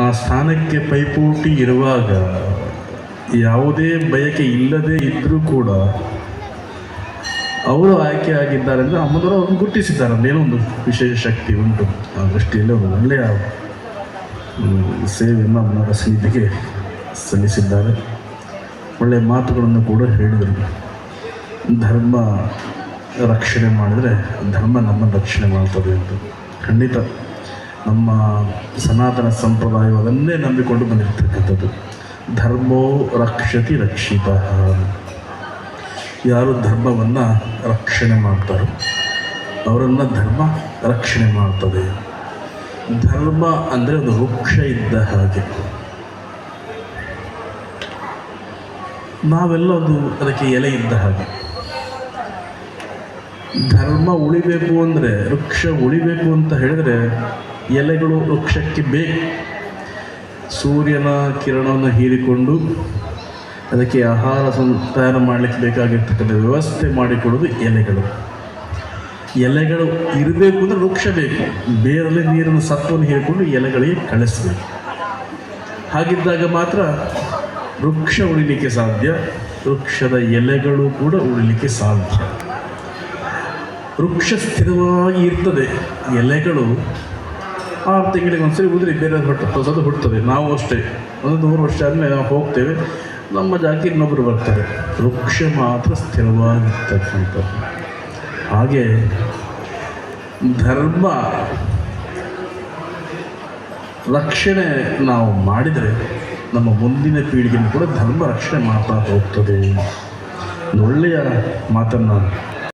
ಆ ಸ್ಥಾನಕ್ಕೆ ಪೈಪೋಟಿ ಇರುವಾಗ ಯಾವುದೇ ಬಯಕೆ ಇಲ್ಲದೇ ಇದ್ದರೂ ಕೂಡ ಅವರು ಆಯ್ಕೆ ಆಗಿದ್ದಾರೆ ಅಂದರೆ ಅಮ್ಮನವರು ಅವ್ರನ್ನ ಗುರುತಿಸಿದ್ದಾರೆ. ಏನೋ ಒಂದು ವಿಶೇಷ ಶಕ್ತಿ ಉಂಟು. ಆ ದೃಷ್ಟಿಯಲ್ಲಿ ಅವರು ಒಳ್ಳೆಯ ಸೇವೆಯನ್ನು ಅಮ್ಮನವರ ಸನ್ನಿಧಿಗೆ ಸಲ್ಲಿಸಿದ್ದಾರೆ. ಒಳ್ಳೆಯ ಮಾತುಗಳನ್ನು ಕೂಡ ಹೇಳಿದರು. ಧರ್ಮ ರಕ್ಷಣೆ ಮಾಡಿದರೆ ಧರ್ಮ ನಮ್ಮನ್ನು ರಕ್ಷಣೆ ಮಾಡ್ತದೆ ಅಂತ. ಖಂಡಿತ ನಮ್ಮ ಸನಾತನ ಸಂಪ್ರದಾಯವು ಅದನ್ನೇ ನಂಬಿಕೊಂಡು ಬಂದಿರತಕ್ಕಂಥದ್ದು. ಧರ್ಮೋ ರಕ್ಷತಿ ರಕ್ಷಿತ. ಯಾರು ಧರ್ಮವನ್ನು ರಕ್ಷಣೆ ಮಾಡ್ತಾರೋ ಅವರನ್ನು ಧರ್ಮ ರಕ್ಷಣೆ ಮಾಡ್ತದೆ. ಧರ್ಮ ಅಂದರೆ ಒಂದು ವೃಕ್ಷ ಇದ್ದ ಹಾಗೆ. ನಾವೆಲ್ಲ ಒಂದು ಅದಕ್ಕೆ ಎಲೆ ಇದ್ದ ಹಾಗೆ. ಧರ್ಮ ಉಳಿಬೇಕು ಅಂದರೆ, ವೃಕ್ಷ ಉಳಿಬೇಕು ಅಂತ ಹೇಳಿದರೆ ಎಲೆಗಳು ವೃಕ್ಷಕ್ಕೆ ಬೇಕು. ಸೂರ್ಯನ ಕಿರಣವನ್ನು ಹೀರಿಕೊಂಡು ಅದಕ್ಕೆ ಆಹಾರ ತಯಾರು ಮಾಡಲಿಕ್ಕೆ ಬೇಕಾಗಿರ್ತಕ್ಕಂಥ ವ್ಯವಸ್ಥೆ ಮಾಡಿಕೊಡೋದು ಎಲೆಗಳು. ಎಲೆಗಳು ಇರಬೇಕು ಅಂದರೆ ವೃಕ್ಷ ಬೇಕು. ಬೇರಲ್ಲಿ ನೀರನ್ನು ಸತ್ವವನ್ನು ಹೀರಿಕೊಂಡು ಎಲೆಗಳಿಗೆ ಕಳಿಸಬೇಕು. ಹಾಗಿದ್ದಾಗ ಮಾತ್ರ ವೃಕ್ಷ ಉಳಿಲಿಕ್ಕೆ ಸಾಧ್ಯ. ವೃಕ್ಷದ ಎಲೆಗಳು ಕೂಡ ಉಳಿಲಿಕ್ಕೆ ಸಾಧ್ಯ. ವೃಕ್ಷ ಸ್ಥಿರವಾಗಿ ಇರ್ತದೆ. ಎಲೆಗಳು 6 ತಿಂಗಳಿಗೆ ಒಂದ್ಸರಿ ಉದುರಿ ಬೇರೆ ಹೊಸದು ಹುಡ್ತದೆ. ನಾವು ಅಷ್ಟೇ 100 ವರ್ಷ ಆದಮೇಲೆ ನಾವು ಹೋಗ್ತೇವೆ, ನಮ್ಮ ಜಾಗಕ್ಕೆ ಇನ್ನೊಬ್ಬರು ಬರ್ತಾರೆ. ವೃಕ್ಷ ಮಾತ್ರ ಸ್ಥಿರವಾಗಿರ್ತಕ್ಕಂಥದ್ದು. ಹಾಗೆ ಧರ್ಮ ರಕ್ಷಣೆ ನಾವು ಮಾಡಿದರೆ ನಮ್ಮ ಮುಂದಿನ ಪೀಳಿಗೆಯನ್ನು ಕೂಡ ಧರ್ಮ ರಕ್ಷಣೆ ಮಾಡ್ತಾ ಹೋಗ್ತದೆ. ಒಳ್ಳೆಯ ಮಾತನ್ನು